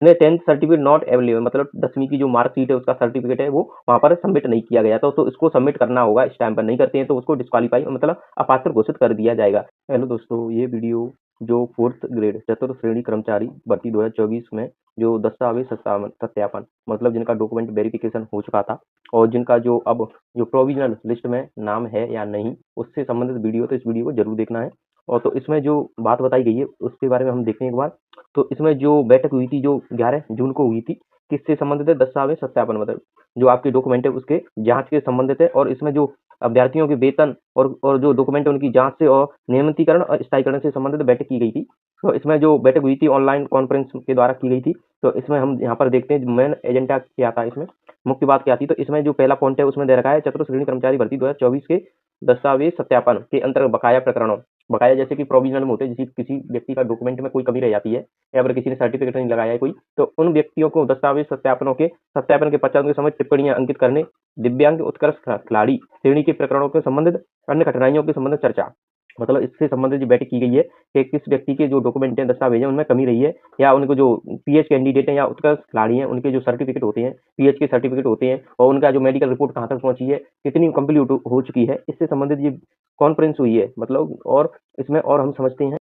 इसमें 10th certificate not available, मतलब 10वीं की जो मार्कशीट है उसका सर्टिफिकेट है वो वहाँ पर सबमिट नहीं किया गया था, तो इसको सबमिट करना होगा। इस टाइम पर नहीं करते हैं तो उसको डिस्क्वालीफाई मतलब अपात्र घोषित कर दिया जाएगा। हेलो दोस्तों, ये वीडियो जो 4th ग्रेड चतुर्थ श्रेणी कर्मचारी भर्ती 2024 में जो दस्तावेज सत्यापन मतलब जिनका डॉक्यूमेंट वेरिफिकेशन हो चुका था और जिनका जो अब जो प्रोविजनल लिस्ट में नाम है या नहीं, उससे संबंधित वीडियो, तो इस वीडियो को जरूर देखना है। और तो इसमें जो बात बताई गई है उसके बारे में हम देखें एक बार। तो इसमें जो बैठक हुई थी जो 11 जून को हुई थी, किससे संबंधित है? दस्तावेज सत्यापन मतलब जो आपके डॉक्यूमेंट है उसके जांच के संबंधित है। और इसमें जो अभ्यर्थियों के वेतन और जो डॉक्यूमेंट है उनकी जांच से और नियमितीकरण और स्थायीकरण से संबंधित बैठक की गई थी। तो इसमें जो बैठक हुई थी ऑनलाइन कॉन्फ्रेंस के द्वारा की गई थी। तो इसमें हम यहाँ पर देखते हैं मेन एजेंडा क्या था, इसमें मुख्य बात क्या थी। तो इसमें जो पहला पॉइंट है उसमें दे रखा है चतुर्थ श्रेणी कर्मचारी भर्ती 2024 के दस्तावेज सत्यापन के अंतर्गत बकाया प्रकरणों, बकाया जैसे कि प्रोविजनल में होते हैं, जैसे किसी व्यक्ति का डॉक्यूमेंट में कोई कमी रह जाती है या फिर किसी ने सर्टिफिकेट नहीं लगाया है कोई, तो उन व्यक्तियों को दस्तावेज सत्यापनों के सत्यापन के पश्चात उनके समय टिप्पणियां अंकित करने, दिव्यांग उत्कर्ष खिलाड़ी श्रेणी के प्रकरणों के संबंधित अन्य कठिनाइयों के संबंधित चर्चा, मतलब इससे संबंधित जो बैठक की गई है कि किस व्यक्ति के जो डॉक्यूमेंट है दस्तावेज है उनमें कमी रही है, या उनको जो पीएच कैंडिडेट है या उत्कर्ष खिलाड़ी हैं उनके जो सर्टिफिकेट होते हैं, पीएच के सर्टिफिकेट होते हैं, और उनका जो मेडिकल रिपोर्ट कहाँ तक पहुंची है, कितनी कंप्लीट हो चुकी है, इससे संबंधित ये कॉन्फ्रेंस हुई है मतलब। और इसमें और हम समझते हैं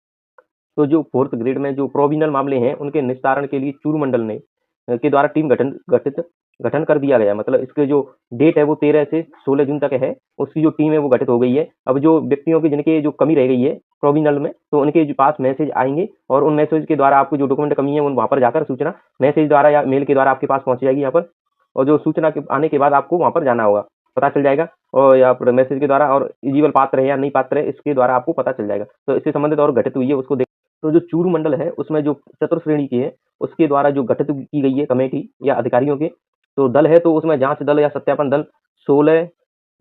तो जो 4th ग्रेड में जो प्रोविजनल मामले हैं उनके निस्तारण के लिए चूरू मंडल ने के द्वारा टीम गठन कर दिया गया। मतलब इसके जो डेट है वो 13 से 16 जून तक है, उसकी जो टीम है वो गठित हो गई है। अब जो व्यक्तियों की जिनके जो कमी रह गई है प्रोविजनल में, तो उनके जो पास मैसेज आएंगे और उन मैसेज के द्वारा आपको जो डॉक्यूमेंट कमी है उन वहाँ पर जाकर सूचना मैसेज द्वारा या मेल के द्वारा आपके पास पहुंच जाएगी यहाँ पर। और जो सूचना के आने के बाद आपको वहाँ पर जाना होगा, पता चल जाएगा, और या फिर मैसेज के द्वारा, और एलिजिबल पात्र है या नहीं पात्र है इसके द्वारा आपको पता चल जाएगा। तो इससे संबंधित और गठित हुई है उसको देख। तो जो चूरू मंडल है उसमें जो चतुर्थ श्रेणी की है उसके द्वारा जो गठित की गई है कमेटी या अधिकारियों के तो दल है, तो उसमें जांच दल या सत्यापन दल 16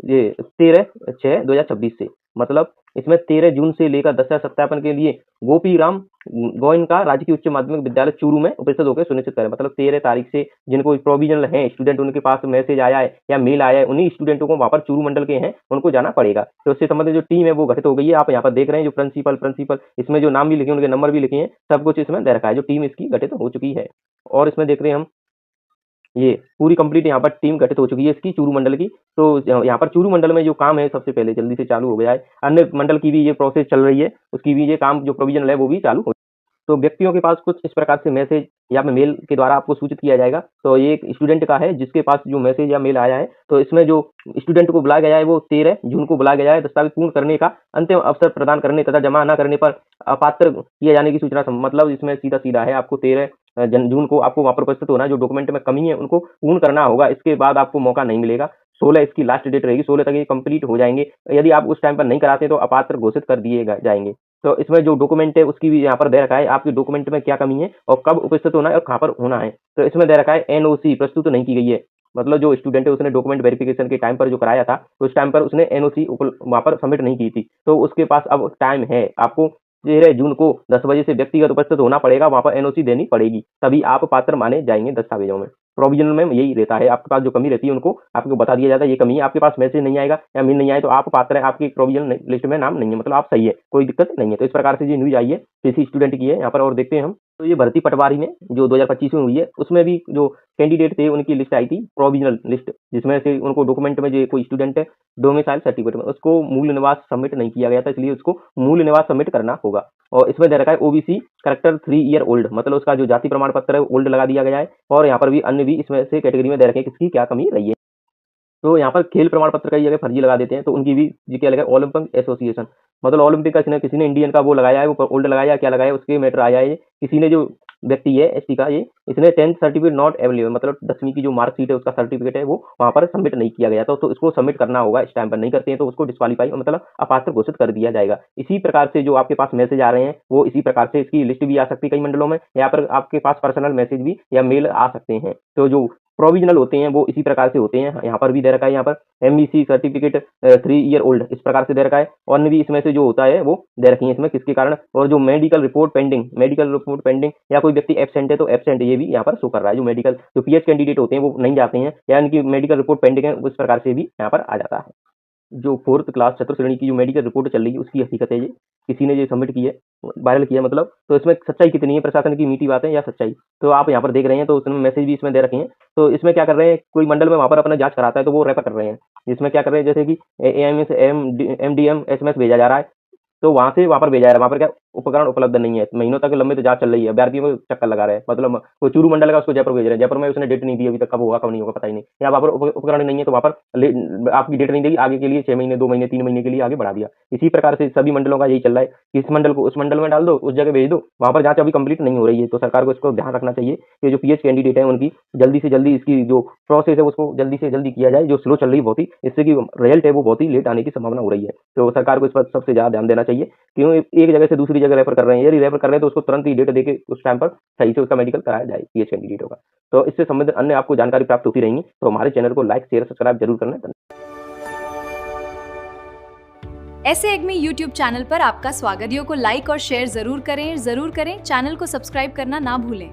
ये 13/6/2026 से, मतलब इसमें 13 जून से लेकर 10 सत्यापन के लिए गोपी राम गोयनका राजकीय उच्च माध्यमिक विद्यालय चूरू में उपस्थित होकर सुनिश्चित करें। मतलब 13 तारीख से जिनको प्रोविजनल है स्टूडेंट, उनके पास मैसेज आया है या मेल आया है, उन्हीं स्टूडेंटों को वहाँ पर चूरू मंडल के हैं उनको जाना पड़ेगा। तो इससे संबंधित जो टीम है वो गठित हो गई है। आप यहाँ पर देख रहे हैं जो प्रिंसिपल इसमें जो नाम भी लिखे, उनके नंबर भी लिखे हैं, सब कुछ इसमें दे रखा है। जो टीम इसकी गठित हो चुकी है, और इसमें देख रहे हैं हम ये पूरी कंप्लीट यहाँ पर टीम गठित हो चुकी है इसकी चूरू मंडल की। तो यहाँ पर चूरू मंडल में जो काम है सबसे पहले जल्दी से चालू हो गया है। अन्य मंडल की भी ये प्रोसेस चल रही है, उसकी भी ये काम जो प्रोविजनल है वो भी चालू हो। तो व्यक्तियों के पास कुछ इस प्रकार से मैसेज या मेल के द्वारा आपको सूचित किया जाएगा। तो ये एक स्टूडेंट का है जिसके पास जो मैसेज या मेल आया है, तो इसमें जो स्टूडेंट को बुलाया गया है वो 13 जून को बुलाया गया है। दस्तावेज पूर्ण करने का अंतिम अवसर प्रदान करने तथा जमा न करने पर अपात्र किए जाने की सूचना। मतलब इसमें सीधा सीधा है, आपको 13 जून को आपको वहाँ पर उपस्थित होना है, जो डॉक्यूमेंट में कमी है उनको पूर्ण करना होगा। इसके बाद आपको मौका नहीं मिलेगा। 16 इसकी लास्ट डेट रहेगी, 16 तक ये कंप्लीट हो जाएंगे। यदि आप उस टाइम पर नहीं कराते तो अपात्र घोषित कर दिए जाएंगे। तो इसमें जो डॉक्यूमेंट है उसकी भी यहाँ पर दे रखा है, आपके डॉक्यूमेंट में क्या कमी है और कब उपस्थित होना है और कहाँ पर होना है। तो इसमें दे रखा है एनओसी प्रस्तुत नहीं की गई है। मतलब जो स्टूडेंट है उसने डॉक्यूमेंट वेरिफिकेशन के टाइम पर जो कराया था, तो उस टाइम पर उसने एनओसी वहाँ पर सबमिट नहीं की थी, तो उसके पास अब टाइम है। आपको 13 जून को 10 बजे से व्यक्तिगत उपस्थित होना पड़ेगा, वहाँ पर एनओसी देनी पड़ेगी, तभी आप पात्र माने जाएंगे दस्तावेजों में। प्रोविजनल में यही रहता है, आपके पास जो कमी रहती है उनको आपको बता दिया जाता है ये कमी है। आपके पास मैसेज नहीं आएगा या मेल नहीं आए तो आप पात्र है, आपकी प्रोविजनल लिस्ट में नाम नहीं है, मतलब आप सही है, कोई दिक्कत नहीं है। तो इस प्रकार से ये न्यूज आई है किसी स्टूडेंट की है यहाँ पर। और देखते हैं हम, तो ये भर्ती पटवारी में जो 2025 में हुई है उसमें भी जो कैंडिडेट थे उनकी लिस्ट आई थी, प्रोविजनल लिस्ट, जिसमें से उनको डॉक्यूमेंट में जो कोई स्टूडेंट है डोमिसाइल सर्टिफिकेट में उसको मूल निवास सबमिट नहीं किया गया था, इसलिए उसको मूल निवास सबमिट करना होगा। और इसमें दे रखा है ओबीसी करेक्टर 3 ईयर ओल्ड, मतलब उसका जो जाति प्रमाण पत्र है ओल्ड लगा दिया गया है। और यहाँ पर भी अन्य भी इसमें से कैटेगरी में दे रखे हैं किसकी क्या कमी रही है। तो यहाँ पर खेल प्रमाण पत्र का जगह फर्जी लगा देते हैं, तो उनकी भी जी क्या लगा ओलंपिक एसोसिएशन, मतलब ओलंपिक का किसी ने इंडियन का वो लगाया है, वो ओल्ड लगाया क्या लगाया उसके मैटर आया है। किसी ने जो व्यक्ति है एसटी का, ये इसने 10th सर्टिफिकेट नॉट अवेलेबल, मतलब 10वीं की जो मार्कशीट है उसका सर्टिफिकेट है वो वहाँ पर सबमिट नहीं किया गया था, तो इसको सबमिट करना होगा। इस टाइम पर नहीं करते हैं तो उसको डिस्क्वालीफाई मतलब अपात्र घोषित कर दिया जाएगा। इसी प्रकार से जो आपके पास मैसेज आ रहे हैं वो इसी प्रकार से इसकी लिस्ट भी आ सकती है कई मंडलों में, या पर आपके पास पर्सनल मैसेज भी या मेल आ सकते हैं। तो जो प्रोविजनल होते हैं वो इसी प्रकार से होते हैं। यहाँ पर भी दे रखा है, यहाँ पर एमईसी सर्टिफिकेट 3 ईयर ओल्ड इस प्रकार से दे रखा है। और भी इसमें से जो होता है वो दे रखी है इसमें किसके कारण। और जो मेडिकल रिपोर्ट पेंडिंग या कोई व्यक्ति एब्सेंट है तो एब्सेंट ये भी यहाँ पर शो कर रहा है। जो मेडिकल जो पीएच कैंडिडेट होते हैं वो नहीं जाते हैं या इनकी मेडिकल रिपोर्ट पेंडिंग है, उस प्रकार से भी यहाँ पर आ जाता है। जो 4th क्लास चतुर्थ श्रेणी की जो मेडिकल रिपोर्ट चल रही है उसकी हकीकत है, ये किसी ने ये सबमिट की है। वायरल किया मतलब, तो इसमें सच्चाई कितनी है, प्रशासन की मीठी बातें या सच्चाई? तो आप यहाँ पर देख रहे हैं, तो उसमें मैसेज भी इसमें दे रखे हैं। तो इसमें क्या कर रहे हैं, कोई मंडल में वहाँ पर अपना जाँच कराता है, तो वो रेफर कर रहे हैं। इसमें क्या कर रहे हैं, जैसे कि एएमएस एमडीएम एसएमएस भेजा जा रहा है, तो वहाँ से वहाँ पर भेजा जा रहा है, वहाँ पर क्या उपकरण उपलब्ध नहीं है, महीनों तक लंबी तो जाँच चल रही है, अभ्यर्थियों को चक्कर लगा रहे हैं, मतलब कोई चूरू मंडल का उसको जयपुर भेज रहे हैं, जयपुर में उसने डेट नहीं दी अभी तक, कब होगा कब नहीं होगा पता ही नहीं, या वहाँ पर उपकरण नहीं है, तो वहाँ पर आपकी डेट नहीं देगी आगे के लिए, 6 महीने 2 महीने 3 महीने के लिए आगे बढ़ा दिया। इसी प्रकार से सभी मंडलों का यही चल रहा है कि इस मंडल को उस मंडल में डाल दो, उस जगह भेज दो, वहाँ पर जाँच अभी कंप्लीट नहीं हो रही है। तो सरकार को इसको ध्यान रखना चाहिए कि जो पीएच कैंडिडेट है उनकी जल्दी से जल्दी इसकी जो प्रोसेस है उसको जल्दी से जल्दी किया जाए, जो स्लो चल रही है बहुत ही, इससे कि रिजल्ट है वो बहुत ही लेट आने की संभावना हो रही है। तो सरकार को इस पर सबसे ज़्यादा ध्यान देना चाहिए। क्यों एक जगह से दूसरी जगह रेफर कर रहे हैं, यदि रेफर कर रहे हैं तो उसको तुरंत ही डेट देके उस टाइम पर सही से उसका मेडिकल कराया जाए पीएच कैंडिडेट होगा। तो इससे संबंधित अन्य आपको जानकारी प्राप्त होती रहेंगी, तो हमारे चैनल को लाइक शेयर सब्सक्राइब जरूर करना। ऐसे एग्मी यूट्यूब चैनल पर आपका स्वागत। वीडियो को लाइक और शेयर जरूर करें। चैनल को सब्सक्राइब करना ना भूलें।